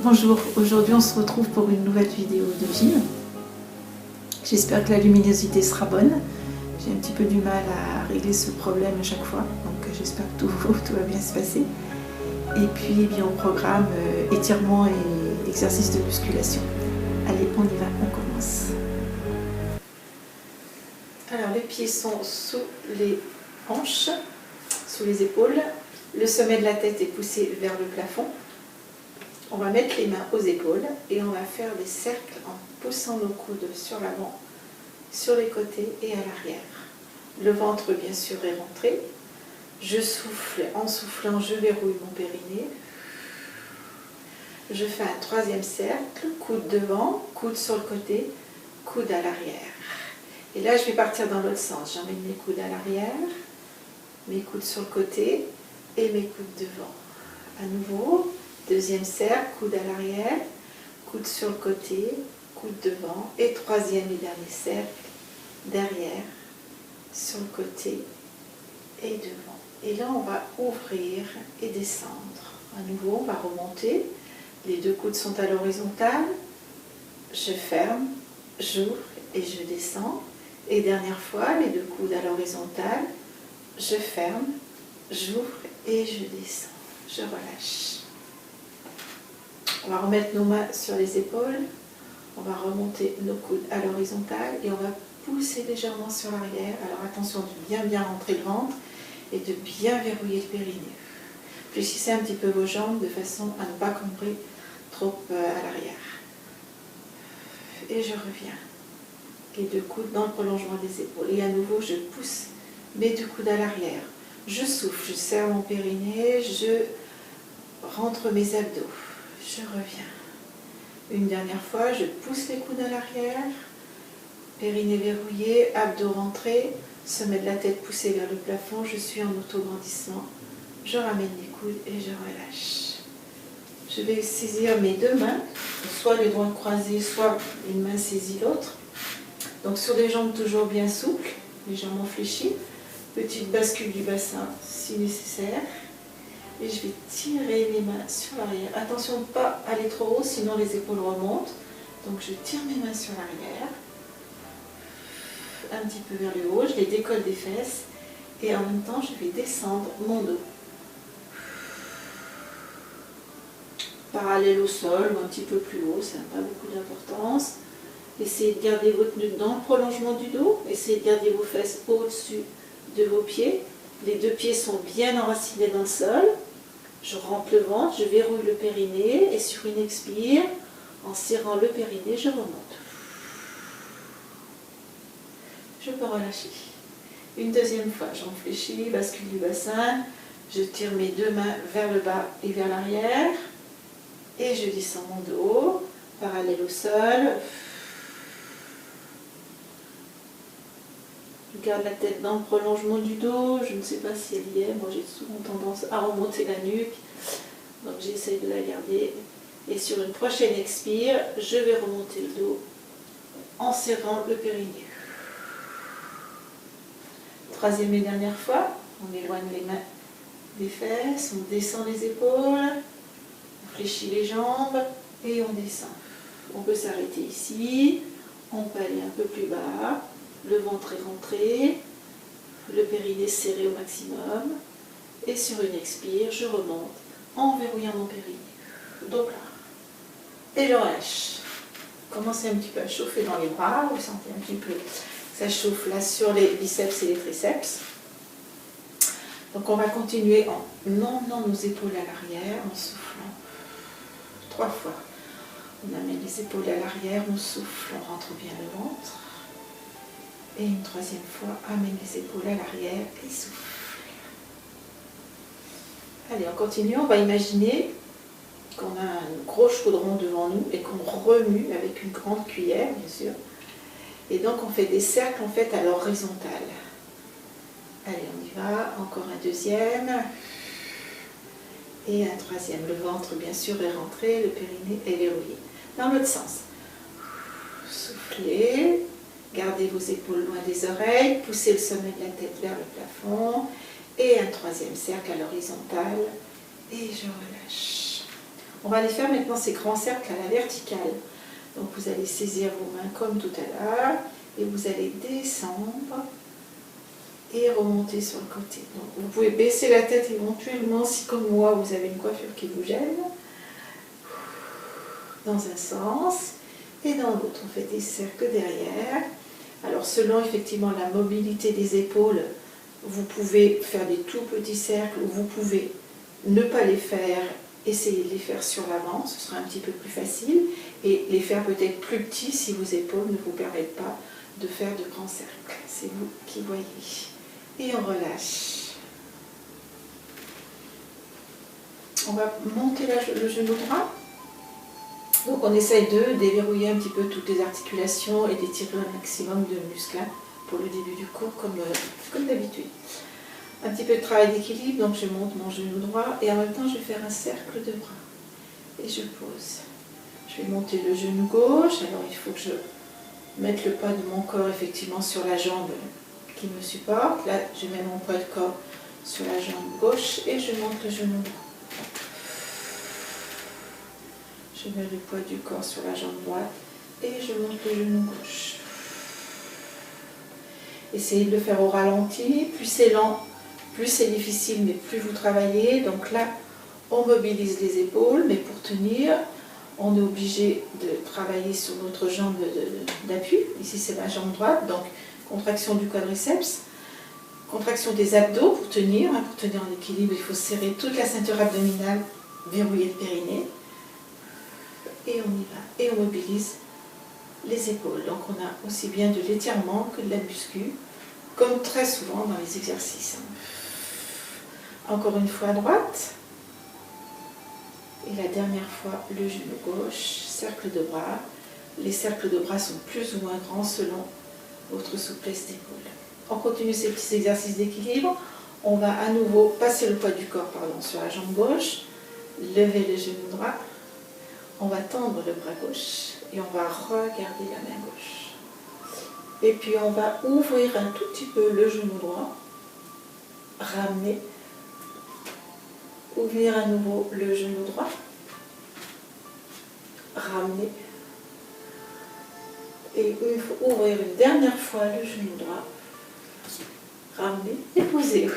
Bonjour, aujourd'hui on se retrouve pour une nouvelle vidéo de gym. J'espère que la luminosité sera bonne. J'ai un petit peu du mal à régler ce problème à chaque fois, donc j'espère que tout va bien se passer. Et puis bien au programme étirement et exercice de musculation. Allez, on y va, on commence. Alors les pieds sont sous les hanches, sous les épaules. Le sommet de la tête est poussé vers le plafond. On va mettre les mains aux épaules et on va faire des cercles en poussant nos coudes sur l'avant, sur les côtés et à l'arrière. Le ventre bien sûr est rentré. Je souffle, en soufflant je verrouille mon périnée. Je fais un troisième cercle, coude devant, coude sur le côté, coude à l'arrière. Et là je vais partir dans l'autre sens. J'emmène mes coudes à l'arrière, mes coudes sur le côté et mes coudes devant. À nouveau. Deuxième cercle, coude à l'arrière, coude sur le côté, coude devant. Et troisième et dernier cercle, derrière, sur le côté et devant. Et là, on va ouvrir et descendre. À nouveau, on va remonter. Les deux coudes sont à l'horizontale. Je ferme, j'ouvre et je descends. Et dernière fois, les deux coudes à l'horizontale. Je ferme, j'ouvre et je descends. Je relâche. On va remettre nos mains sur les épaules, on va remonter nos coudes à l'horizontale et on va pousser légèrement sur l'arrière. Alors attention de bien rentrer le ventre et de bien verrouiller le périnée. Fléchissez un petit peu vos jambes de façon à ne pas cambrer trop à l'arrière. Et je reviens. Les deux coudes dans le prolongement des épaules. Et à nouveau, je pousse mes deux coudes à l'arrière. Je souffle, je serre mon périnée, je rentre mes abdos. Je reviens. Une dernière fois, je pousse les coudes à l'arrière, périnée verrouillé, abdos rentrés, sommet de la tête poussé vers le plafond, je suis en auto-grandissement. Je ramène les coudes et je relâche. Je vais saisir mes deux mains, soit les doigts croisés, soit une main saisit l'autre. Donc sur des jambes toujours bien souples, légèrement fléchies, petite bascule du bassin si nécessaire. Et je vais tirer mes mains sur l'arrière. Attention de ne pas aller trop haut, sinon les épaules remontent. Donc je tire mes mains sur l'arrière, un petit peu vers le haut, je les décolle des fesses et en même temps je vais descendre mon dos. Parallèle au sol ou un petit peu plus haut, ça n'a pas beaucoup d'importance. Essayez de garder votre nuque dans le prolongement du dos, essayez de garder vos fesses au-dessus de vos pieds. Les deux pieds sont bien enracinés dans le sol. Je rentre le ventre, je verrouille le périnée et sur une expire, en serrant le périnée, je remonte. Je peux relâcher. Une deuxième fois, j'enfléchis, bascule du bassin, je tire mes deux mains vers le bas et vers l'arrière et je descends mon dos, parallèle au sol. Je garde la tête dans le prolongement du dos, je ne sais pas si elle y est, moi j'ai souvent tendance à remonter la nuque, donc j'essaye de la garder. Et sur une prochaine expire, je vais remonter le dos en serrant le périnée. Troisième et dernière fois, on éloigne les mains des fesses, on descend les épaules, on fléchit les jambes et on descend. On peut s'arrêter ici, on peut aller un peu plus bas. Le ventre est rentré, le périnée serré au maximum. Et sur une expire, je remonte en verrouillant mon périnée. Donc là. Et je relâche. Commencez un petit peu à chauffer dans les bras. Vous sentez un petit peu que ça chauffe là sur les biceps et les triceps. Donc on va continuer en emmenant nos épaules à l'arrière, en soufflant. 3 fois. On amène les épaules à l'arrière, on souffle, on rentre bien le ventre. Et une troisième fois, amène les épaules à l'arrière et souffle. Allez, on continue. On va imaginer qu'on a un gros chaudron devant nous et qu'on remue avec une grande cuillère, bien sûr. Et donc, on fait des cercles en fait à l'horizontale. Allez, on y va. Encore un deuxième. Et un troisième. Le ventre, bien sûr, est rentré. Le périnée est verrouillé. Dans l'autre sens. Soufflez. Gardez vos épaules loin des oreilles, poussez le sommet de la tête vers le plafond et un troisième cercle à l'horizontale et je relâche. On va aller faire maintenant ces grands cercles à la verticale. Donc vous allez saisir vos mains comme tout à l'heure et vous allez descendre et remonter sur le côté. Donc vous pouvez baisser la tête éventuellement si comme moi vous avez une coiffure qui vous gêne. Dans un sens et dans l'autre. On fait des cercles derrière. Alors selon effectivement la mobilité des épaules, vous pouvez faire des tout petits cercles ou vous pouvez ne pas les faire, essayer de les faire sur l'avant, ce sera un petit peu plus facile, et les faire peut-être plus petits si vos épaules ne vous permettent pas de faire de grands cercles. C'est vous qui voyez. Et on relâche. On va monter le genou droit. Donc on essaye de déverrouiller un petit peu toutes les articulations et d'étirer un maximum de muscles pour le début du cours comme d'habitude. Un petit peu de travail d'équilibre, donc je monte mon genou droit et en même temps je vais faire un cercle de bras. Et je pose. Je vais monter le genou gauche, alors il faut que je mette le poids de mon corps effectivement sur la jambe qui me supporte. Là je mets mon poids de corps sur la jambe gauche et je monte le genou droit. Je mets le poids du corps sur la jambe droite et je monte le genou gauche. Essayez de le faire au ralenti, plus c'est lent, plus c'est difficile, mais plus vous travaillez. Donc là, on mobilise les épaules, mais pour tenir, on est obligé de travailler sur notre jambe d'appui. Ici, c'est ma jambe droite, donc contraction du quadriceps, contraction des abdos pour tenir. Pour tenir en équilibre, il faut serrer toute la ceinture abdominale, verrouiller le périnée. Et on y va, et on mobilise les épaules. Donc on a aussi bien de l'étirement que de la muscu, comme très souvent dans les exercices. Encore une fois à droite. Et la dernière fois, le genou gauche, cercle de bras. Les cercles de bras sont plus ou moins grands selon votre souplesse d'épaule. On continue ces petits exercices d'équilibre. On va à nouveau passer le poids du corps sur la jambe gauche, lever le genou droit. On va tendre le bras gauche et on va regarder la main gauche. Et puis on va ouvrir un tout petit peu le genou droit, ramener, ouvrir à nouveau le genou droit, ramener, et ouvrir une dernière fois le genou droit, ramener et poser.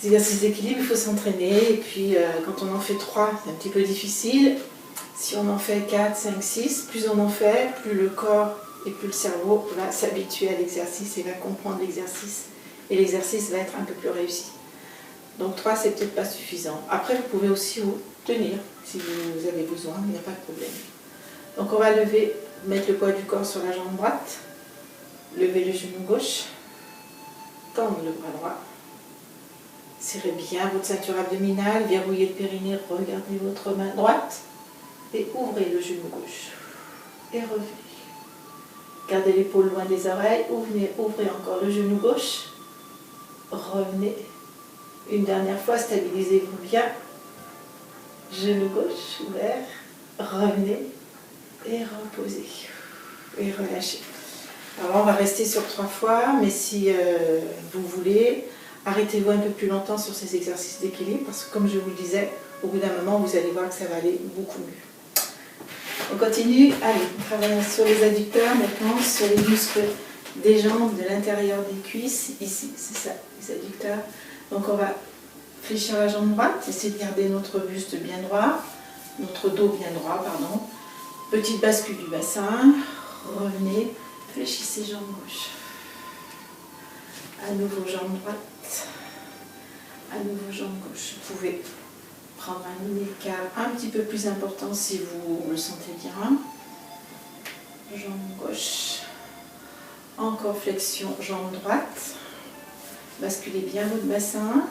Ces exercices d'équilibre, il faut s'entraîner, et puis quand on en fait 3, c'est un petit peu difficile. Si on en fait 4, 5, 6, plus on en fait, plus le corps et plus le cerveau va s'habituer à l'exercice et va comprendre l'exercice. Et l'exercice va être un peu plus réussi. Donc 3, c'est peut-être pas suffisant. Après, vous pouvez aussi vous tenir, si vous avez besoin, il n'y a pas de problème. Donc on va lever, mettre le poids du corps sur la jambe droite, lever le genou gauche, tendre le bras droit. Serrez bien votre ceinture abdominale, verrouillez le périnée, regardez votre main droite et ouvrez le genou gauche. Et revenez. Gardez l'épaule loin des oreilles, ouvrez encore le genou gauche. Revenez. Une dernière fois, stabilisez-vous bien. Genou gauche ouvert. Revenez et reposez. Et relâchez. Alors on va rester sur 3 fois, mais si vous voulez, arrêtez-vous un peu plus longtemps sur ces exercices d'équilibre, parce que comme je vous le disais, au bout d'un moment, vous allez voir que ça va aller beaucoup mieux. On continue, allez, on travaille sur les adducteurs maintenant, sur les muscles des jambes, de l'intérieur des cuisses, ici, c'est ça, les adducteurs. Donc on va fléchir la jambe droite, essayer de garder notre buste bien droit, notre dos bien droit, pardon. Petite bascule du bassin, revenez, fléchissez jambe gauche. À nouveau jambe droite, à nouveau jambe gauche. Vous pouvez prendre un écart un petit peu plus important si vous le sentez bien. Jambe gauche. Encore flexion, jambe droite. Basculez bien votre bassin.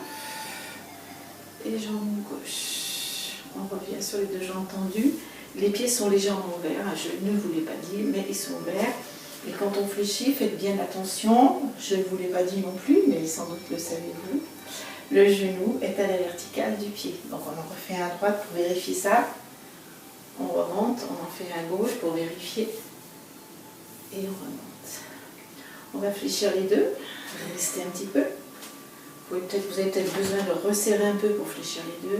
Et jambe gauche. On revient sur les 2 jambes tendues. Les pieds sont légèrement ouverts. Je ne vous l'ai pas dit, mais ils sont ouverts. Et quand on fléchit, faites bien attention. Je ne vous l'ai pas dit non plus, mais sans doute le savez-vous. Le genou est à la verticale du pied. Donc on en refait un à droite pour vérifier ça. On remonte, on en fait un à gauche pour vérifier. Et on remonte. On va fléchir les 2. Restez un petit peu. Vous avez peut-être besoin de resserrer un peu pour fléchir les 2.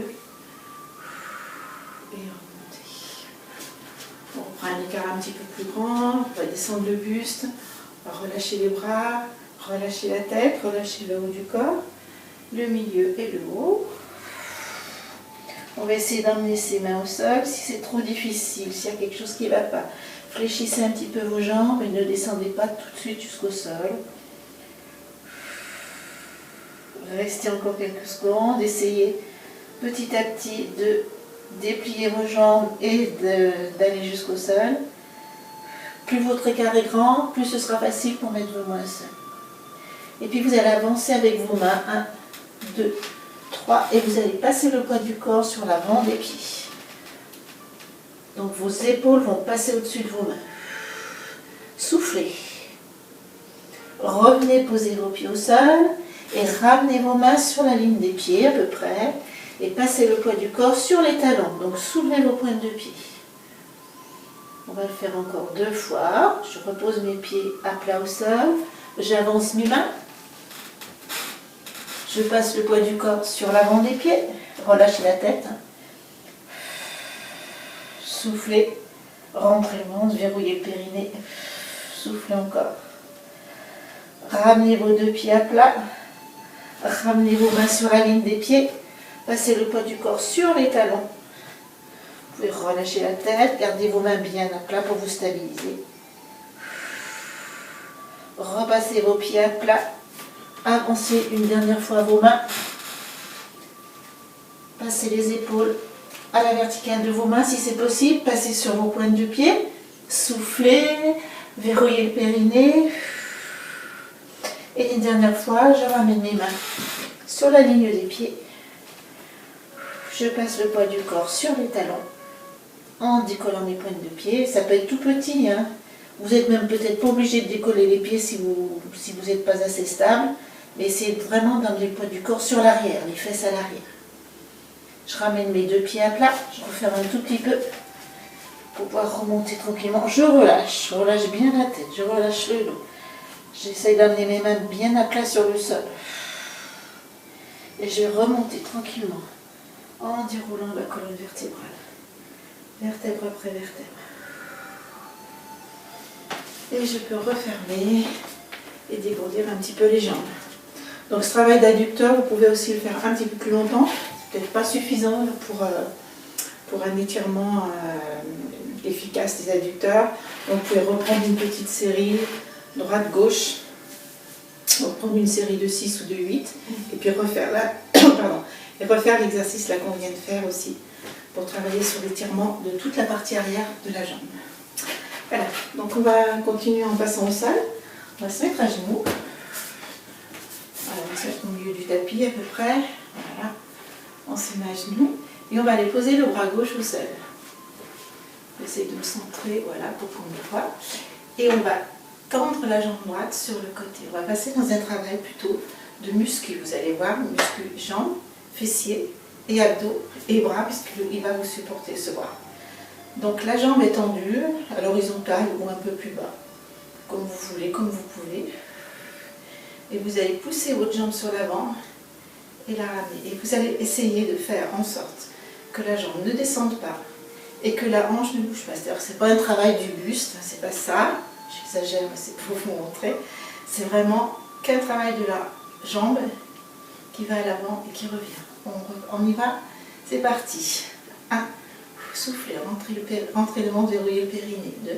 petit peu plus grand, on va descendre le buste, on va relâcher les bras, relâcher la tête, relâcher le haut du corps, le milieu et le haut. On va essayer d'emmener ses mains au sol. Si c'est trop difficile, s'il y a quelque chose qui ne va pas, fléchissez un petit peu vos jambes et ne descendez pas tout de suite jusqu'au sol. Restez encore quelques secondes, essayez petit à petit de déplier vos jambes et d'aller jusqu'au sol. Plus votre écart est grand, plus ce sera facile pour mettre vos mains au sol. Et puis vous allez avancer avec vos mains, 1, 2, 3, et vous allez passer le poids du corps sur l'avant des pieds. Donc vos épaules vont passer au-dessus de vos mains. Soufflez. Revenez poser vos pieds au sol et ramenez vos mains sur la ligne des pieds à peu près et passez le poids du corps sur les talons. Donc soulevez vos pointes de pied. On va le faire encore 2 fois. Je repose mes pieds à plat au sol. J'avance mes mains. Je passe le poids du corps sur l'avant des pieds. Relâchez la tête. Soufflez. Rentrez le ventre, verrouillez le périnée. Soufflez encore. Ramenez vos 2 pieds à plat. Ramenez vos mains sur la ligne des pieds. Passez le poids du corps sur les talons. Vous pouvez relâcher la tête. Gardez vos mains bien à plat pour vous stabiliser. Repassez vos pieds à plat. Avancez une dernière fois vos mains. Passez les épaules à la verticale de vos mains si c'est possible. Passez sur vos pointes de pied. Soufflez. Verrouillez le périnée. Et une dernière fois, je ramène mes mains sur la ligne des pieds. Je passe le poids du corps sur les talons en décollant mes pointes de pied. Ça peut être tout petit, hein. Vous n'êtes même peut-être pas obligé de décoller les pieds si vous n'êtes pas assez stable. Mais essayez vraiment d'emmener le poids du corps sur l'arrière, les fesses à l'arrière. Je ramène mes 2 pieds à plat. Je referme un tout petit peu pour pouvoir remonter tranquillement. Je relâche bien la tête, je relâche le dos. J'essaye d'amener mes mains bien à plat sur le sol. Et je vais remonter tranquillement en déroulant la colonne vertébrale. Vertèbre après vertèbre. Et je peux refermer et dégourdir un petit peu les jambes. Donc ce travail d'adducteur, vous pouvez aussi le faire un petit peu plus longtemps. C'est peut-être pas suffisant pour un étirement efficace des adducteurs. Donc vous pouvez reprendre une petite série droite-gauche. Reprendre une série de 6 ou de 8. Et puis refaire l'exercice là qu'on vient de faire aussi. Pour travailler sur l'étirement de toute la partie arrière de la jambe. Voilà, donc on va continuer en passant au sol. On va se mettre à genoux. Alors, on va se mettre au milieu du tapis à peu près. Voilà, on se met à genoux. Et on va aller poser le bras gauche au sol. J'essaie de me centrer, voilà, pour qu'on me voit. Et on va tendre la jambe droite sur le côté. On va passer dans un travail plutôt de muscu. Vous allez voir, muscu jambes, fessiers et abdos et bras, puisqu'il va vous supporter ce bras. Donc la jambe est tendue, à l'horizontale ou un peu plus bas, comme vous voulez, comme vous pouvez. Et vous allez pousser votre jambe sur l'avant et la ramener. Et vous allez essayer de faire en sorte que la jambe ne descende pas et que la hanche ne bouge pas. C'est-à-dire que ce n'est pas un travail du buste, c'est pas ça, j'exagère, mais c'est pour vous montrer. C'est vraiment qu'un travail de la jambe qui va à l'avant et qui revient. On y va, c'est parti. 1, soufflez, rentrez le ventre, verrouillez le périnée. 2,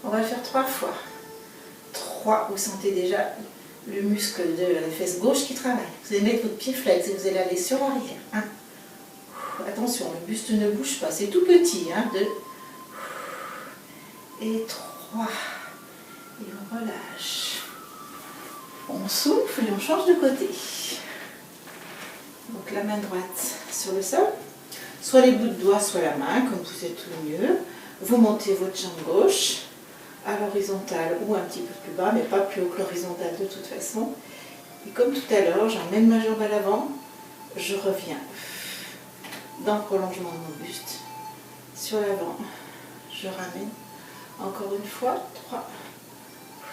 on va le faire 3 fois. 3, vous sentez déjà le muscle de la fesse gauche qui travaille. Vous allez mettre votre pied flex et vous allez aller sur l'arrière. 1, attention, le buste ne bouge pas, c'est tout petit. 2, et 3, et on relâche. On souffle et on change de côté. Donc la main droite sur le sol, soit les bouts de doigts, soit la main, comme vous êtes le mieux. Vous montez votre jambe gauche à l'horizontale ou un petit peu plus bas, mais pas plus haut que l'horizontale de toute façon. Et comme tout à l'heure, j'emmène ma jambe à l'avant, je reviens dans le prolongement de mon buste, sur l'avant, je ramène, encore une fois, 3,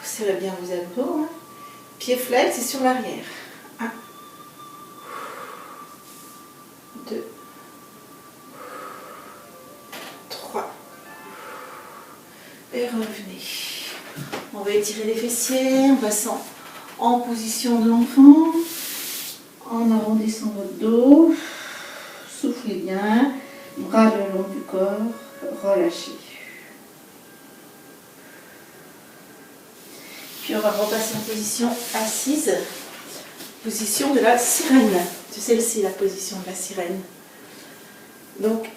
vous serrez bien vos abdos, pied flex et sur l'arrière, 1, 2, 3, et On va étirer les fessiers en passant en position de l'enfant, en arrondissant votre dos. Soufflez bien, bras le long du corps, relâchez. Puis on va repasser en position assise, position de la sirène. C'est celle-ci la position de la sirène. Donc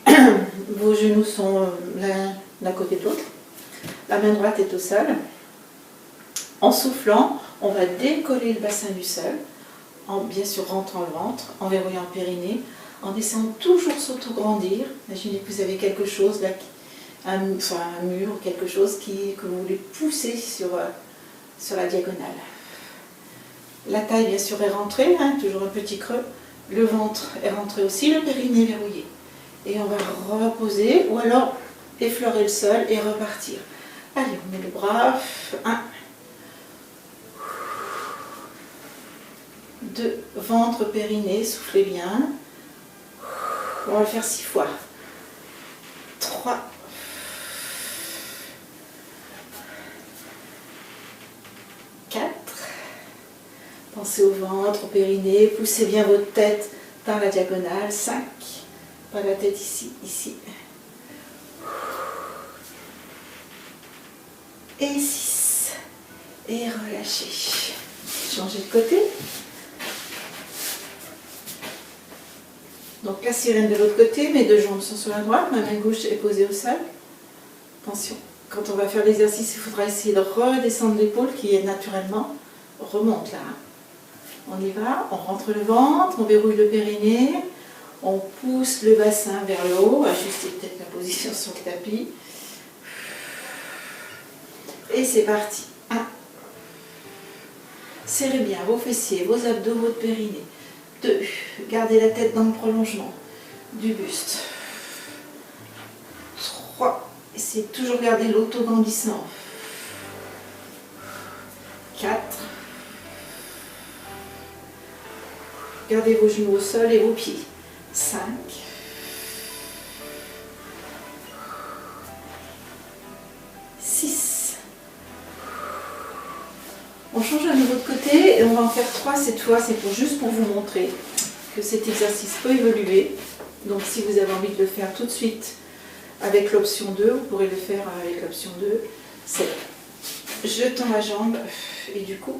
vos genoux sont l'un d'un côté de l'autre. La main droite est au sol. En soufflant, on va décoller le bassin du sol, en bien sûr rentrant le ventre, en verrouillant le périnée, en essayant toujours s'auto-grandir. Imaginez que vous avez quelque chose, là, un mur ou quelque chose que vous voulez pousser sur la diagonale. La taille bien sûr est rentrée, hein, toujours un petit creux. Le ventre est rentré aussi, le périnée verrouillé. Et on va reposer ou alors effleurer le sol et repartir. Allez, on met le bras. 1, 2, ventre, périnée, soufflez bien. On va le faire 6 fois. 3, 4. Pensez au ventre, au périnée, poussez bien votre tête dans la diagonale. 5, pas la tête ici, ici. Et 6. Et relâchez. Changez de côté. Donc la sirène de l'autre côté, mes deux jambes sont sur la droite, ma main gauche est posée au sol. Attention, quand on va faire l'exercice, il faudra essayer de redescendre l'épaule qui est naturellement remonte là. On y va, on rentre le ventre, on verrouille le périnée, on pousse le bassin vers le haut, ajustez peut-être la position sur le tapis. Et c'est parti. 1. Serrez bien vos fessiers, vos abdos, votre périnée. 2. Gardez la tête dans le prolongement du buste. 3. Essayez de toujours garder l'auto-grandissement. 4. Gardez vos genoux au sol et vos pieds. 5. 6. On change à nouveau de côté et on va en faire 3 cette fois. C'est juste pour vous montrer que cet exercice peut évoluer. Donc si vous avez envie de le faire tout de suite avec l'option 2, vous pourrez le faire avec l'option 2. C'est je tends la jambe et du coup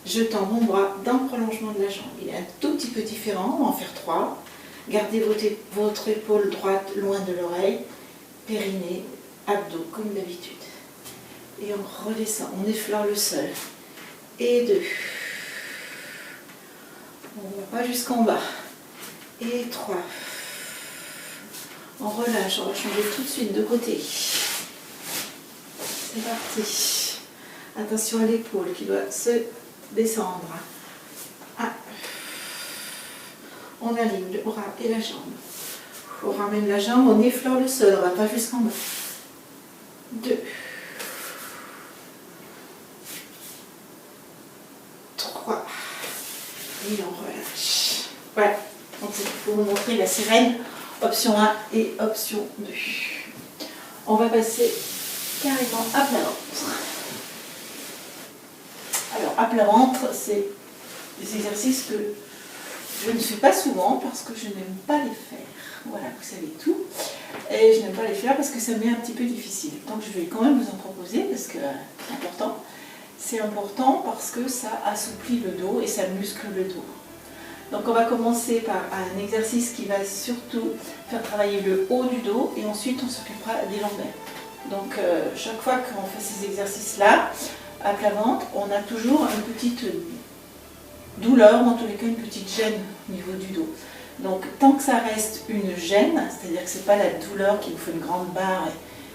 je tends mon bras dans le prolongement de la jambe. Il est un tout petit peu différent, on va en faire 3. Gardez votre épaule droite loin de l'oreille, périnée, abdos comme d'habitude. Et on redescend, on effleure le sol. Et 2. On ne va pas jusqu'en bas. Et 3. On relâche, on va changer tout de suite de côté. C'est parti. Attention à l'épaule qui doit se descendre. 1. On aligne le bras et la jambe. On ramène la jambe, on effleure le sol, on ne va pas jusqu'en bas. 2. 3. Et on relâche. Voilà. Donc c'est pour vous montrer la sirène, option 1 et option 2. On va passer carrément à plat ventre. Alors à plat ventre, c'est des exercices que je ne fais pas souvent parce que je n'aime pas les faire. Voilà, vous savez tout. Et je n'aime pas les faire parce que ça m'est un petit peu difficile. Donc je vais quand même vous en proposer parce que c'est important. C'est important parce que ça assouplit le dos et ça muscle le dos. Donc on va commencer par un exercice qui va surtout faire travailler le haut du dos et ensuite on s'occupera des lombaires. Donc chaque fois qu'on fait ces exercices-là, à plat ventre, on a toujours une petite douleur, ou en tous les cas une petite gêne au niveau du dos. Donc tant que ça reste une gêne, c'est-à-dire que ce n'est pas la douleur qui vous fait une grande barre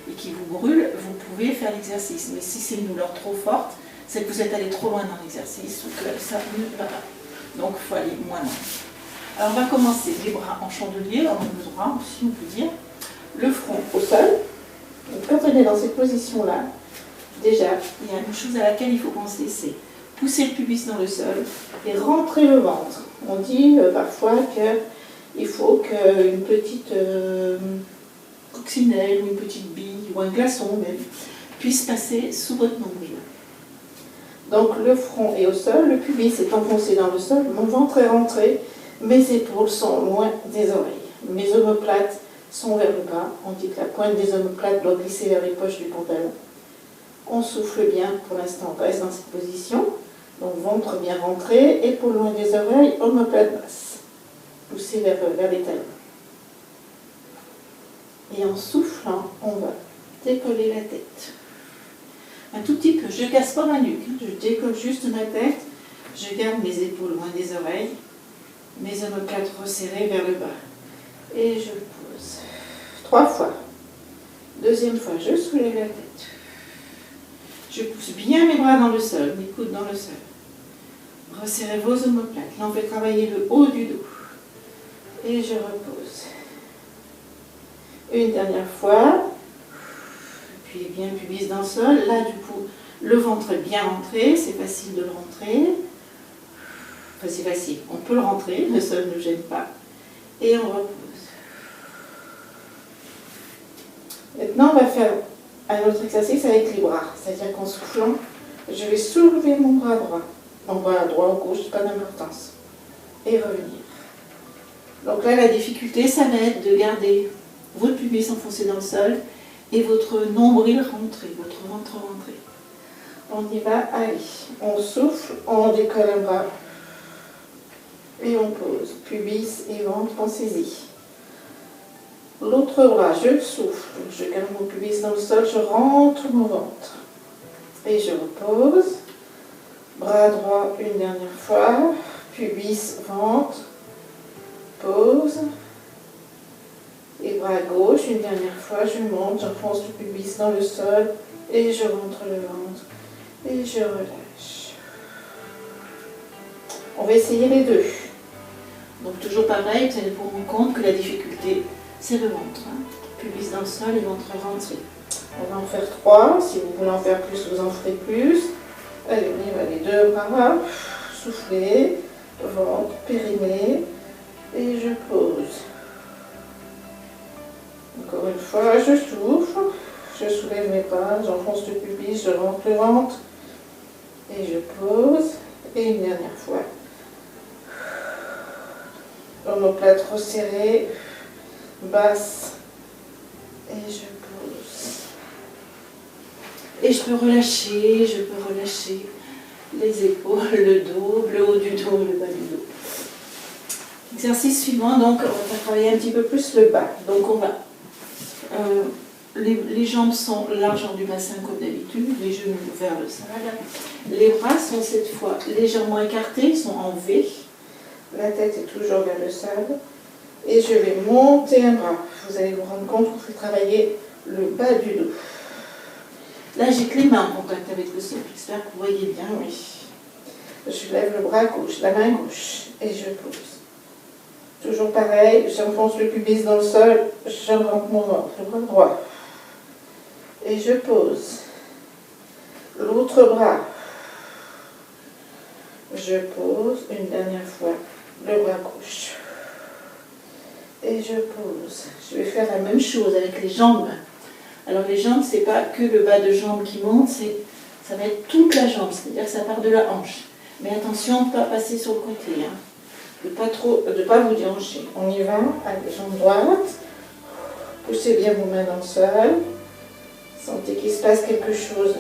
et qui vous brûle, vous pouvez faire l'exercice. Mais si c'est une douleur trop forte, c'est que vous êtes allé trop loin dans l'exercice ou que ça ne va pas. Donc il faut aller moins loin. Alors on va commencer les bras en chandelier, en le droit aussi on peut dire, le front au sol. Donc quand on est dans cette position-là, déjà il y a une chose à laquelle il faut penser, c'est pousser le pubis dans le sol et rentrer le ventre. On dit parfois qu'il faut qu'une petite coccinelle ou une petite bille ou un glaçon même puisse passer sous votre nombril. Donc le front est au sol, le pubis est enfoncé dans le sol, mon ventre est rentré, mes épaules sont loin des oreilles. Mes omoplates sont vers le bas. On dit que la pointe des omoplates doit glisser vers les poches du pantalon. On souffle bien, pour l'instant on reste dans cette position. Donc ventre bien rentré, épaules loin des oreilles, omoplate basse. Poussez vers les talons. Et en soufflant, on va décoller la tête. Un tout petit peu, je ne casse pas ma nuque, hein. Je décolle juste ma tête, je garde mes épaules loin des oreilles, mes omoplates resserrées vers le bas. Et je pose. 3 fois. Deuxième fois, je soulève la tête. Je pousse bien mes bras dans le sol, mes coudes dans le sol. Resserrez vos omoplates. Là, on fait travailler le haut du dos. Et je repose. Une dernière fois. Puis bien pubis dans le sol. Là, du coup, le ventre est bien rentré. C'est facile de le rentrer. Enfin, c'est facile. On peut le rentrer. Le sol ne gêne pas. Et on repose. Maintenant, on va faire un autre exercice avec les bras. C'est-à-dire qu'en soufflant, je vais soulever mon bras droit. Mon bras droit ou gauche, pas d'importance. Et revenir. Donc là, la difficulté, ça va être de garder votre pubis enfoncé dans le sol et votre nombril rentré, votre ventre rentré. On y va, allez. On souffle, on décolle un bras. Et on pose. Pubis et ventre, pensez-y. L'autre bras, je souffle. Je garde mon pubis dans le sol, je rentre mon ventre. Et je repose. Bras droit une dernière fois. Pubis, ventre. Pause. Et bras gauche, une dernière fois, je monte, j'enfonce le pubis dans le sol et je rentre le ventre et je relâche. On va essayer les deux. Donc toujours pareil, vous allez vous rendre compte que la difficulté, c'est le ventre. Hein. Pubis dans le sol et ventre rentré. On va en faire 3. Si vous voulez en faire plus, vous en ferez plus. Allez, on y va, les deux bras. Soufflez, ventre, périnée. Et je pose. Encore une fois, je souffle, je soulève mes bras, j'enfonce le pubis, je rentre le ventre et je pose. Et une dernière fois. Omoplate resserrée, basse et je pose. Et je peux relâcher les épaules, le dos, le haut du dos, le bas du dos. Exercice suivant, donc on va travailler un petit peu plus le bas. Donc on va, les jambes sont largeur du bassin comme d'habitude, les genoux vers le sol. Les bras sont cette fois légèrement écartés, ils sont en V. La tête est toujours vers le sol. Et je vais monter un bras. Vous allez vous rendre compte qu'on fait travailler le bas du dos. Là j'ai que les mains en contact avec le sol, j'espère que vous voyez bien, oui. Je lève le bras gauche, la main gauche, et je pose. Toujours pareil, j'enfonce le pubis dans le sol, je rentre mon ventre, le bras droit. Et je pose. L'autre bras. Je pose une dernière fois le bras gauche. Et je pose. Je vais faire la même chose avec les jambes. Alors les jambes, c'est pas que le bas de jambe qui monte, ça va être toute la jambe, c'est-à-dire que ça part de la hanche. Mais attention, de ne pas passer sur le côté. Hein. De ne pas vous déhancher. On y va, allez, jambe droite, poussez bien vos mains dans le sol, sentez qu'il se passe quelque chose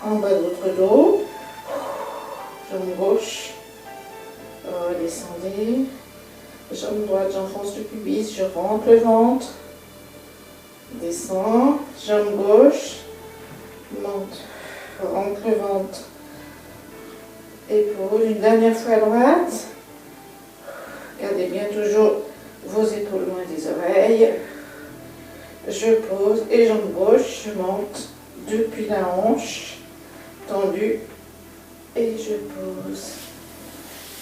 en bas de votre dos, jambe gauche, redescendez, jambe droite, j'enfonce le pubis, je rentre le ventre, descends, jambe gauche, monte, rentre le ventre, épaule, une dernière fois à droite. Gardez bien toujours vos épaules loin des oreilles. Je pose et jambe gauche, je monte depuis la hanche, tendue, et je pose.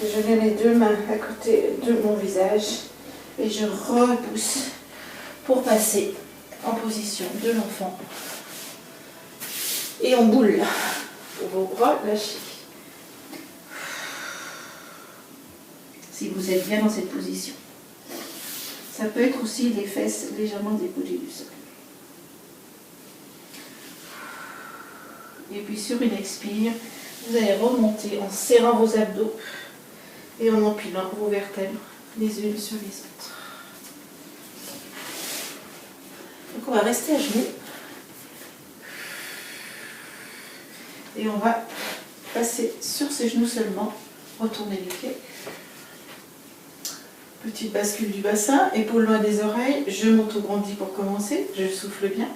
Je mets mes deux mains à côté de mon visage et je repousse pour passer en position de l'enfant. Et on boule. Vos bras lâchés. Si vous êtes bien dans cette position. Ça peut être aussi les fesses légèrement décollées du sol. Et puis sur une expire, vous allez remonter en serrant vos abdos et en empilant vos vertèbres les unes sur les autres. Donc on va rester à genoux. Et on va passer sur ses genoux seulement, retourner les pieds. Petite bascule du bassin, épaules loin des oreilles, je m'auto-grandis pour commencer, je souffle bien.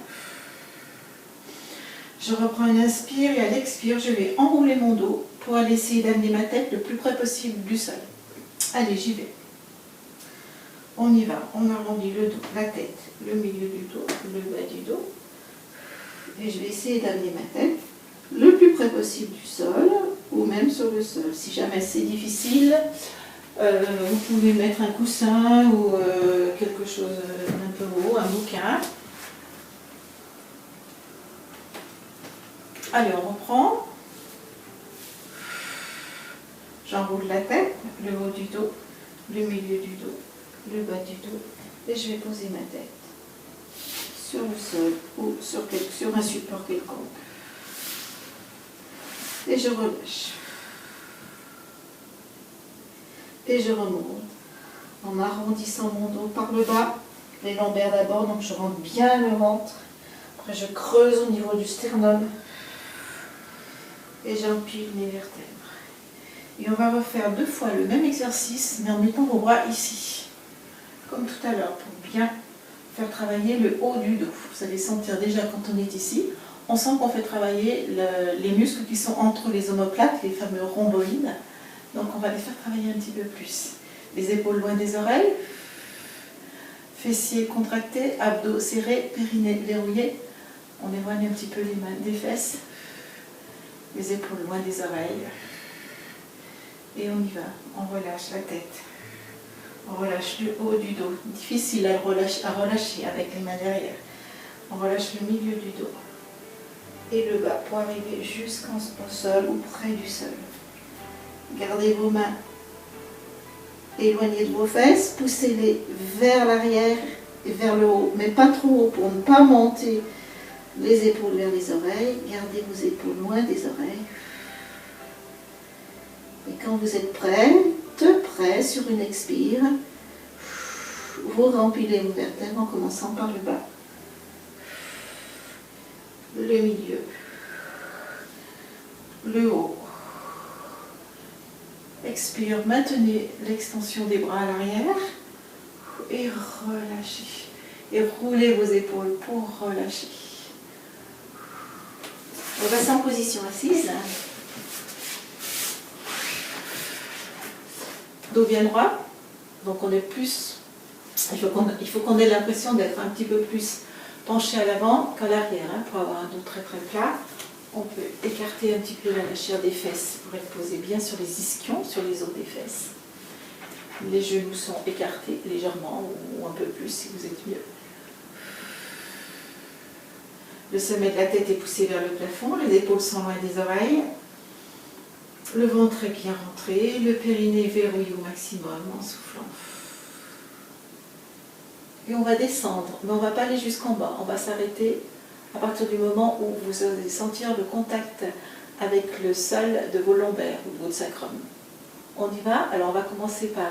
Je reprends une inspire et à l'expire, je vais enrouler mon dos pour aller essayer d'amener ma tête le plus près possible du sol. Allez, j'y vais. On y va, on arrondit le dos, la tête, le milieu du dos, le bas du dos. Et je vais essayer d'amener ma tête le plus près possible du sol ou même sur le sol. Si jamais c'est difficile, vous pouvez mettre un coussin ou quelque chose d'un peu haut, un bouquin. Allez, on reprend. J'enroule la tête, le haut du dos, le milieu du dos, le bas du dos. Et je vais poser ma tête sur le sol ou sur un support quelconque. Et je relâche. Et je remonte en arrondissant mon dos par le bas, les lombaires d'abord, donc je rentre bien le ventre. Après je creuse au niveau du sternum et j'empile mes vertèbres. Et on va refaire 2 fois le même exercice, mais en mettant vos bras ici, comme tout à l'heure, pour bien faire travailler le haut du dos. Vous allez sentir déjà quand on est ici, on sent qu'on fait travailler les muscles qui sont entre les omoplates, les fameux rhomboïdes. Donc on va les faire travailler un petit peu plus. Les épaules loin des oreilles, fessiers contractés, abdos serrés, périnée verrouillé. On éloigne un petit peu les mains des fesses, les épaules loin des oreilles. Et on y va, on relâche la tête, on relâche le haut du dos. Difficile à relâcher avec les mains derrière. On relâche le milieu du dos et le bas pour arriver jusqu'au sol ou près du sol. Gardez vos mains éloignées de vos fesses, poussez-les vers l'arrière et vers le haut, mais pas trop haut pour ne pas monter les épaules vers les oreilles. Gardez vos épaules loin des oreilles. Et quand vous êtes prêt, sur une expire, vous rempilez vos vertèbres en commençant par le bas, le milieu, le haut. Expire, maintenez l'extension des bras à l'arrière et relâchez. Et roulez vos épaules pour relâcher. On va passer en position assise. Dos bien droit, donc on est plus, il faut qu'on ait l'impression d'être un petit peu plus penché à l'avant qu'à l'arrière, hein, pour avoir un dos très très plat. On peut écarter un petit peu la chair des fesses pour être posé bien sur les ischions, sur les os des fesses. Les genoux sont écartés légèrement ou un peu plus si vous êtes mieux. Le sommet de la tête est poussé vers le plafond, les épaules sont loin des oreilles. Le ventre est bien rentré, le périnée verrouillé au maximum en soufflant. Et on va descendre, mais on ne va pas aller jusqu'en bas, on va s'arrêter à partir du moment où vous allez sentir le contact avec le sol de vos lombaires ou de votre sacrum. On y va, alors on va commencer par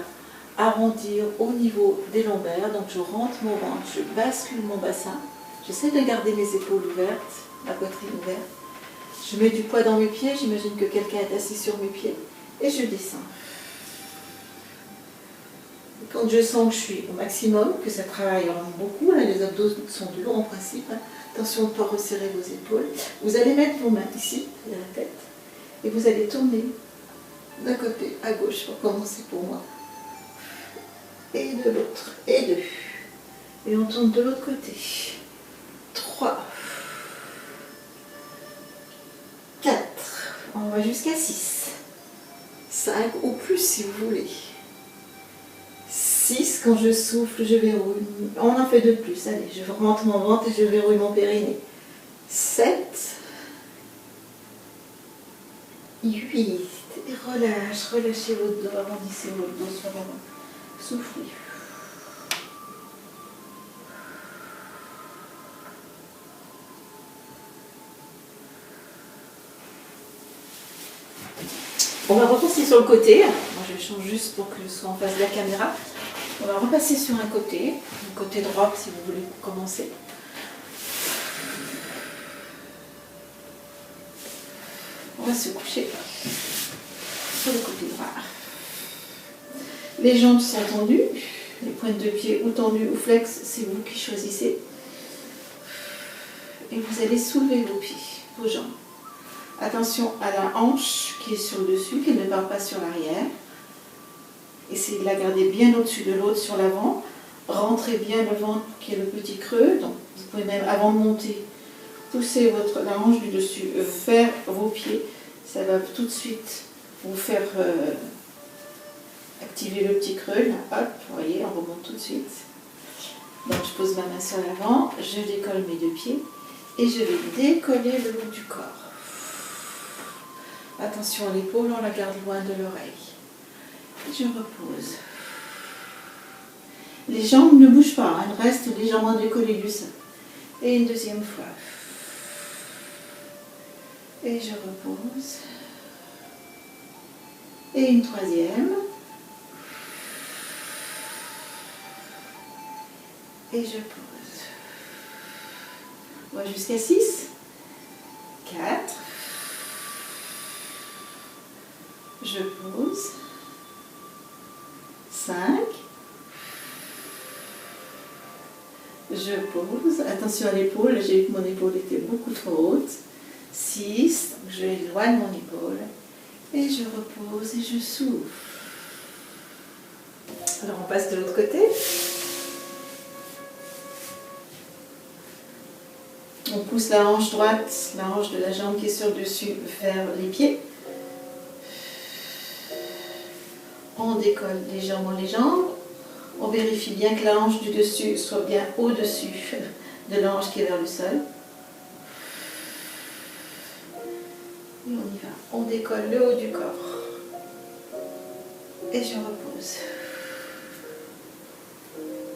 arrondir au niveau des lombaires, donc je rentre mon ventre, je bascule mon bassin, j'essaie de garder mes épaules ouvertes, la poitrine ouverte. Je mets du poids dans mes pieds, j'imagine que quelqu'un est assis sur mes pieds, et je descends. Quand je sens que je suis au maximum, que ça travaille vraiment beaucoup, là, les abdos sont lourds en principe, hein. Attention de ne pas resserrer vos épaules. Vous allez mettre vos mains ici, derrière la tête, et vous allez tourner d'un côté à gauche pour commencer pour moi, et de l'autre, et 2. Et on tourne de l'autre côté. 3. 4. On va jusqu'à 6. 5 ou plus si vous voulez. 6, quand je souffle, je verrouille. On en fait 2 de plus. Allez, je rentre mon ventre et je verrouille mon périnée. 7. 8. Et relâchez votre dos, arrondissez votre dos sur l'avant. Soufflez. 9. On va repasser sur le côté. Moi, je change juste pour que je sois en face de la caméra. On va repasser sur un côté droit si vous voulez commencer. On va se coucher sur le côté droit. Les jambes sont tendues, les pointes de pied ou tendues ou flex, c'est vous qui choisissez. Et vous allez soulever vos pieds, vos jambes. Attention à la hanche qui est sur le dessus, qui ne part pas sur l'arrière. Essayez de la garder bien au-dessus de l'autre sur l'avant. Rentrez bien le ventre qui est le petit creux. Donc, vous pouvez même, avant de monter, pousser la hanche du dessus vers vos pieds. Ça va tout de suite vous faire activer le petit creux. Là, hop, vous voyez, on remonte tout de suite. Donc, je pose ma main sur l'avant, je décolle mes deux pieds et je vais décoller le long du corps. Attention à l'épaule, on la garde loin de l'oreille. Je repose. Les jambes ne bougent pas, elles restent légèrement décollées du sein. Et une deuxième fois. Et je repose. Et une troisième. Et je pose. On va jusqu'à 6. 4. Je pose. 5. Je pose. Attention à l'épaule. J'ai vu que mon épaule était beaucoup trop haute. 6. Donc je éloigne mon épaule. Et je repose et je souffle. Alors on passe de l'autre côté. On pousse la hanche droite, la hanche de la jambe qui est sur le dessus vers les pieds. On décolle légèrement les jambes. On vérifie bien que la hanche du dessus soit bien au-dessus de la hanche qui est vers le sol. Et on y va. On décolle le haut du corps. Et je repose.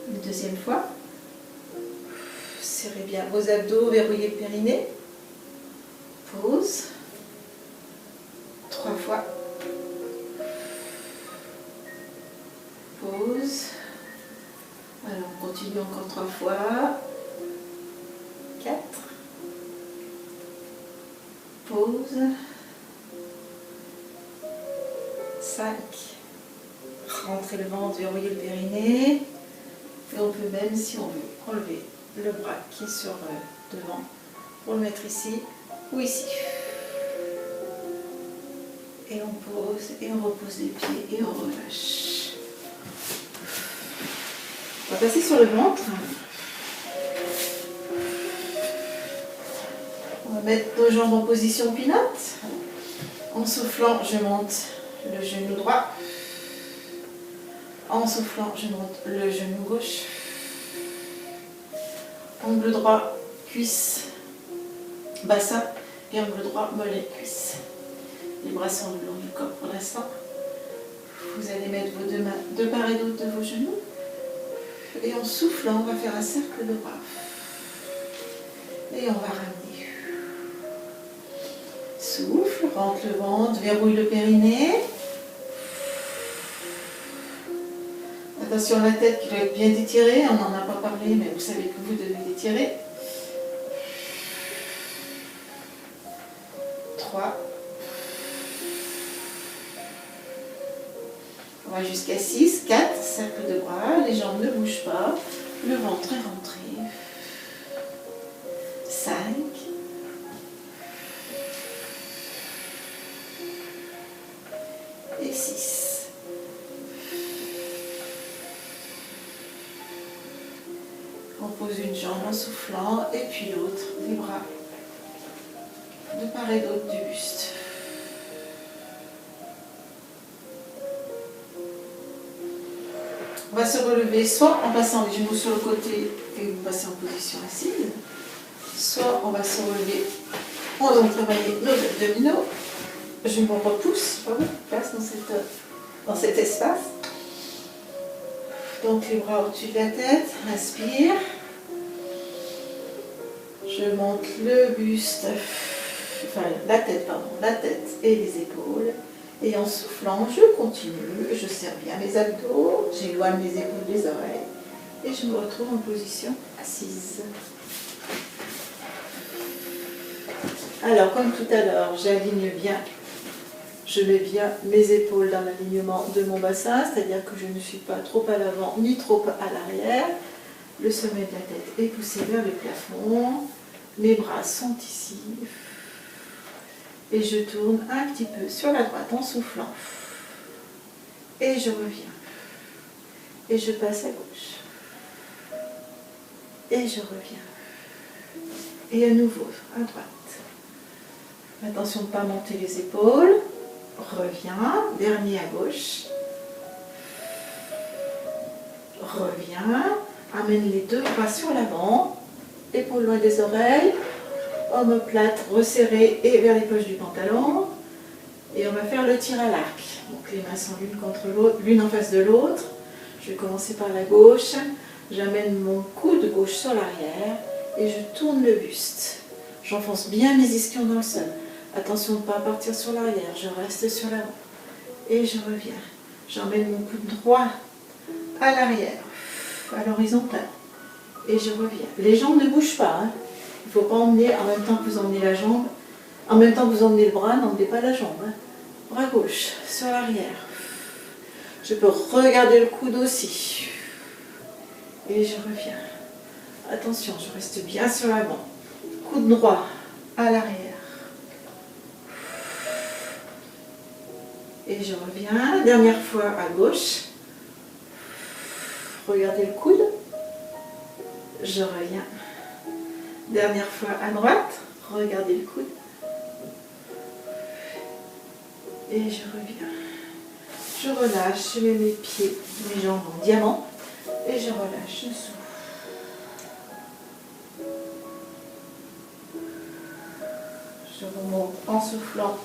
Une deuxième fois. Serrez bien vos abdos, verrouillez le périnée. Pause. 3 fois. Pause. Alors on continue encore 3 fois. 4. Pause. 5. Rentrez le ventre, verrouillez le périnée. Et on peut même, si on veut, enlever le bras qui est sur devant pour le mettre ici ou ici. Et on pose et on repose les pieds et on relâche. On va passer sur le ventre. On va mettre nos jambes en position pilote. En soufflant, je monte le genou droit. En soufflant, je monte le genou gauche. Angle droit, cuisse, bassin, et angle droit, mollet, cuisse. Les bras sont le long du corps pour l'instant. Vous allez mettre vos deux mains de part et d'autre de vos genoux. Et en soufflant, on va faire un cercle de bras. Et on va ramener. Souffle, rentre le ventre, verrouille le périnée. Attention à la tête qui doit être bien étirée, on n'en a pas parlé, mais vous savez que vous devez l'étirer. 3. On va jusqu'à 6, 4, cercle de bras, les jambes ne bougent pas, le ventre est rentré. 5. Et 6. On pose une jambe en soufflant et puis l'autre, les bras de part et d'autre du buste. On va se relever soit en passant les genoux sur le côté et vous passez en position assise, soit on va se relever, on va travailler nos abdominaux. Je me repousse, place dans cet espace. Donc les bras au-dessus de la tête, inspire. Je monte le buste, enfin la tête et les épaules. Et en soufflant, je continue, je serre bien mes abdos, j'éloigne les épaules des oreilles et je me retrouve en position assise. Alors, comme tout à l'heure, j'aligne bien, je mets bien mes épaules dans l'alignement de mon bassin, c'est-à-dire que je ne suis pas trop à l'avant ni trop à l'arrière. Le sommet de la tête est poussé vers le plafond, mes bras sont ici. Et je tourne un petit peu sur la droite en soufflant. Et je reviens. Et je passe à gauche. Et je reviens. Et à nouveau à droite. Attention de ne pas monter les épaules. Reviens. Dernier à gauche. Reviens. Amène les deux bras sur l'avant. Épaules loin des oreilles. Omoplate resserrée et vers les poches du pantalon. Et on va faire le tir à l'arc. Donc les mains sont l'une contre l'autre, l'une en face de l'autre. Je vais commencer par la gauche. J'amène mon coude gauche sur l'arrière et je tourne le buste. J'enfonce bien mes ischions dans le sol. Attention de ne pas partir sur l'arrière, je reste sur l'avant. Et je reviens. J'emmène mon coude droit à l'arrière, à l'horizontale. Et je reviens. Les jambes ne bougent pas. Hein. Il ne faut pas emmener en même temps que vous emmenez la jambe. En même temps que vous emmenez le bras, n'emmenez pas la jambe. Hein. Bras gauche, sur l'arrière. Je peux regarder le coude aussi. Et je reviens. Attention, je reste bien sur l'avant. Coude droit à l'arrière. Et je reviens. Dernière fois à gauche. Regardez le coude. Je reviens. Dernière fois à droite. Regardez le coude. Et je reviens. Je relâche, je mets mes pieds, mes jambes en diamant. Et je relâche, je souffle. Je remonte en soufflant.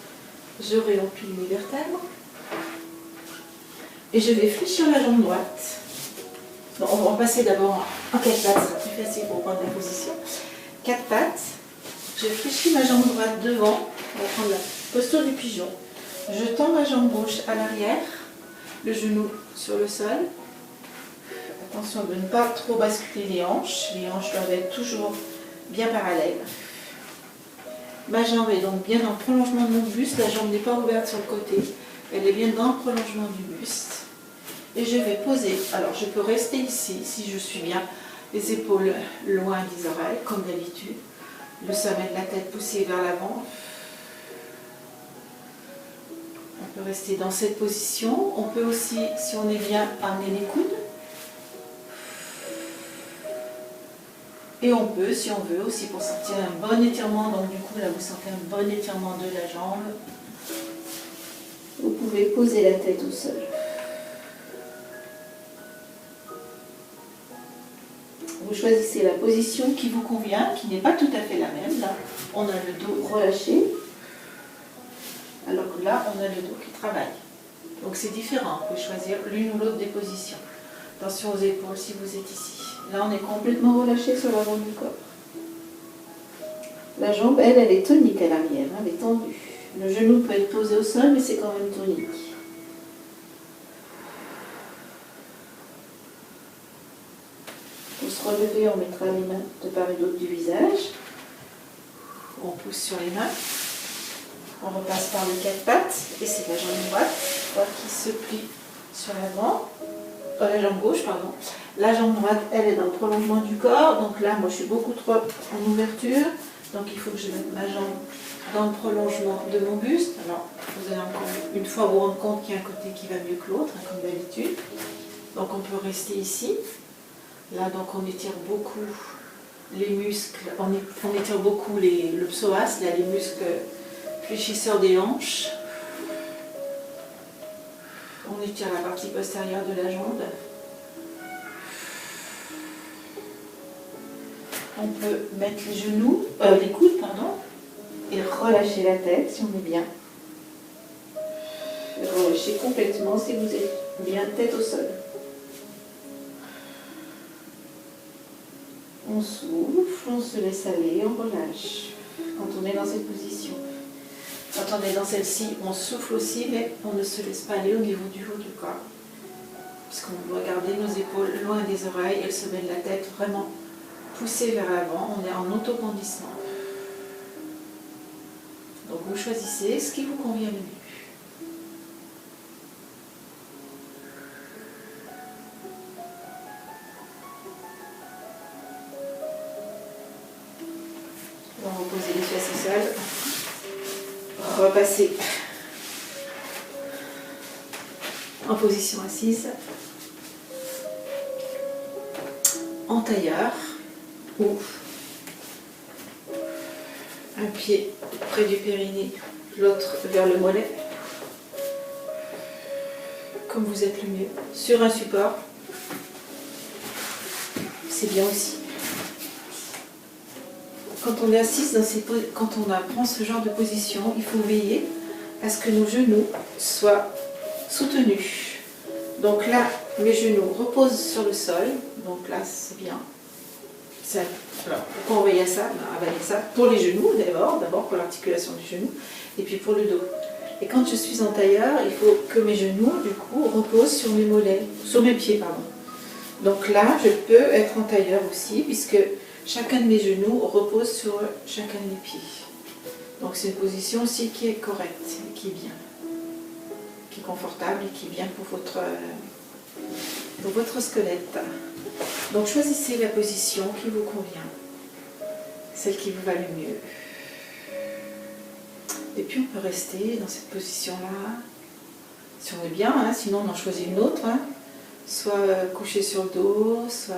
Je réempile mes vertèbres. Et je vais fléchir la jambe droite. Bon, on va passer d'abord en 4 pattes, ça sera plus facile pour prendre la position. 4 pattes. Je fléchis ma jambe droite devant. On va prendre la posture du pigeon. Je tends ma jambe gauche à l'arrière, le genou sur le sol. Attention de ne pas trop basculer les hanches. Les hanches doivent être toujours bien parallèles. Ma jambe est donc bien dans le prolongement de mon buste. La jambe n'est pas ouverte sur le côté. Elle est bien dans le prolongement du buste. Et je vais poser. Alors je peux rester ici si je suis bien. Les épaules loin des oreilles, comme d'habitude. Le sommet de la tête poussé vers l'avant. On peut rester dans cette position. On peut aussi, si on est bien, amener les coudes. Et on peut, si on veut, aussi pour sentir un bon étirement. Donc du coup, là, vous sentez un bon étirement de la jambe. Vous pouvez poser la tête au sol. Vous choisissez la position qui vous convient, qui n'est pas tout à fait la même. Là, on a le dos relâché. Alors que là, on a le dos qui travaille. Donc c'est différent, vous pouvez choisir l'une ou l'autre des positions. Attention aux épaules si vous êtes ici. Là, on est complètement relâché sur l'avant du corps. La jambe, elle est tonique à l'arrière, elle est tendue. Le genou peut être posé au sol, mais c'est quand même tonique. Pour se relever, on mettra les mains de part et d'autre du visage. On pousse sur les mains. On repasse par les 4 pattes, et c'est la jambe droite qui se plie sur l'avant. La jambe gauche, pardon. La jambe droite, elle est dans le prolongement du corps. Donc là, moi, je suis beaucoup trop en ouverture. Donc il faut que je mette ma jambe dans le prolongement de mon buste. Alors, vous allez encore une fois vous rendre compte qu'il y a un côté qui va mieux que l'autre, hein, comme d'habitude. Donc on peut rester ici. Là, donc on étire beaucoup les muscles. On étire beaucoup le psoas, là, les muscles fléchisseurs des hanches. On étire la partie postérieure de la jambe. On peut mettre les genoux, les coudes, pardon, et relâcher la tête si on est bien. Relâchez complètement si vous êtes bien tête au sol. On souffle, on se laisse aller, on relâche quand on est dans cette position. Quand on est dans celle-ci, on souffle aussi, mais on ne se laisse pas aller au niveau du haut du corps. Parce qu'on doit garder nos épaules loin des oreilles et le sommet de la tête vraiment poussé vers l'avant. On est en autocondissement. Donc vous choisissez ce qui vous convient le mieux. On va reposer les fesses au sol. Repasser en position assise, en tailleur, ou un pied près du périnée, l'autre vers le mollet, comme vous êtes le mieux, sur un support, c'est bien aussi. Quand on est assise, quand on apprend ce genre de position, il faut veiller à ce que nos genoux soient soutenus. Donc là, mes genoux reposent sur le sol, donc là c'est bien. Alors, pourquoi on veille à ça? Ça pour les genoux d'abord pour l'articulation du genou, et puis pour le dos. Et quand je suis en tailleur, il faut que mes genoux, du coup, reposent sur mes mollets, sur mes pieds, pardon. Donc là, je peux être en tailleur aussi, puisque chacun de mes genoux repose sur chacun de mes pieds. Donc c'est une position aussi qui est correcte, qui est bien, qui est confortable et qui est bien pour votre squelette. Donc choisissez la position qui vous convient, celle qui vous va le mieux. Et puis on peut rester dans cette position-là, si on est bien, hein, sinon on en choisit une autre, hein, soit couché sur le dos, soit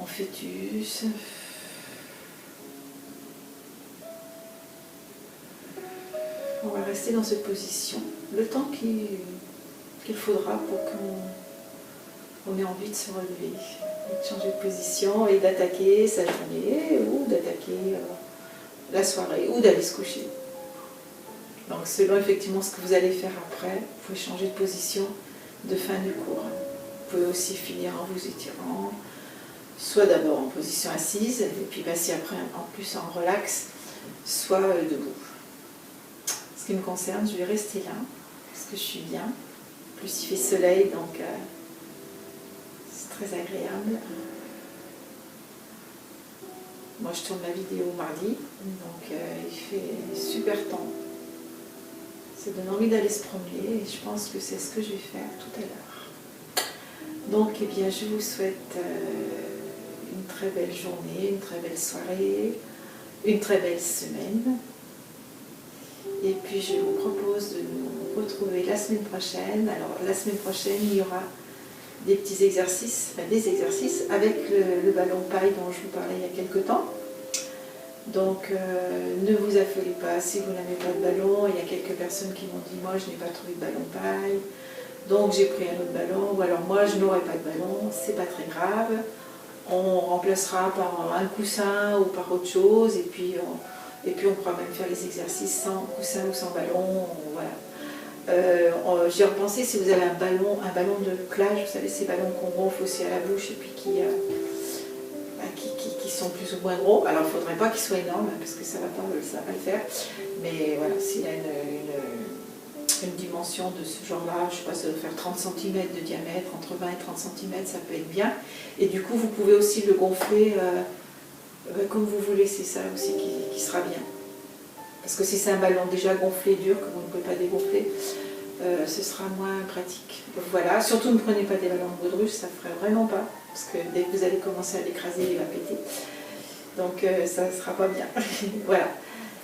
en fœtus. On va rester dans cette position le temps qu'il faudra pour qu'on ait envie de se relever, de changer de position et d'attaquer sa journée ou d'attaquer la soirée ou d'aller se coucher. Donc selon effectivement ce que vous allez faire après, vous pouvez changer de position de fin du cours. Vous pouvez aussi finir en vous étirant, soit d'abord en position assise et puis passer après en plus en relax, soit debout. Ce qui me concerne, je vais rester là, parce que je suis bien. En plus il fait soleil, donc c'est très agréable. Moi je tourne la vidéo mardi, donc il fait super temps. Ça donne envie d'aller se promener et je pense que c'est ce que je vais faire tout à l'heure. Donc eh bien, je vous souhaite une très belle journée, une très belle soirée, une très belle semaine. Et puis je vous propose de nous retrouver la semaine prochaine. Alors la semaine prochaine, il y aura des petits exercices, enfin des exercices avec le ballon paille dont je vous parlais il y a quelques temps. Donc ne vous affolez pas si vous n'avez pas de ballon. Il y a quelques personnes qui m'ont dit moi je n'ai pas trouvé de ballon paille, donc j'ai pris un autre ballon, ou alors moi je n'aurai pas de ballon, c'est pas très grave. On remplacera par un coussin ou par autre chose, et puis on pourra même faire les exercices sans coussin ou sans ballon. Voilà. J'y ai repensé, si vous avez un ballon de plage, vous savez ces ballons qu'on gonfle aussi à la bouche et puis qui sont plus ou moins gros. Alors il ne faudrait pas qu'ils soient énormes hein, parce que ça va pas le faire. Mais voilà, s'il a une dimension de ce genre-là, je ne sais pas, ça doit faire 30 cm de diamètre, entre 20 et 30 cm, ça peut être bien. Et du coup, vous pouvez aussi le gonfler comme vous voulez, c'est ça aussi qui sera bien. Parce que si c'est un ballon déjà gonflé, dur, que vous ne pouvez pas dégonfler, ce sera moins pratique. Voilà, surtout ne prenez pas des ballons de baudruche, ça ne ferait vraiment pas, parce que dès que vous allez commencer à l'écraser, il va péter. Donc ça ne sera pas bien. Voilà.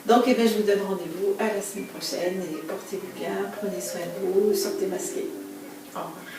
Donc eh bien, je vous donne rendez-vous à la semaine prochaine et portez-vous bien, prenez soin de vous, sortez masqués. Au revoir.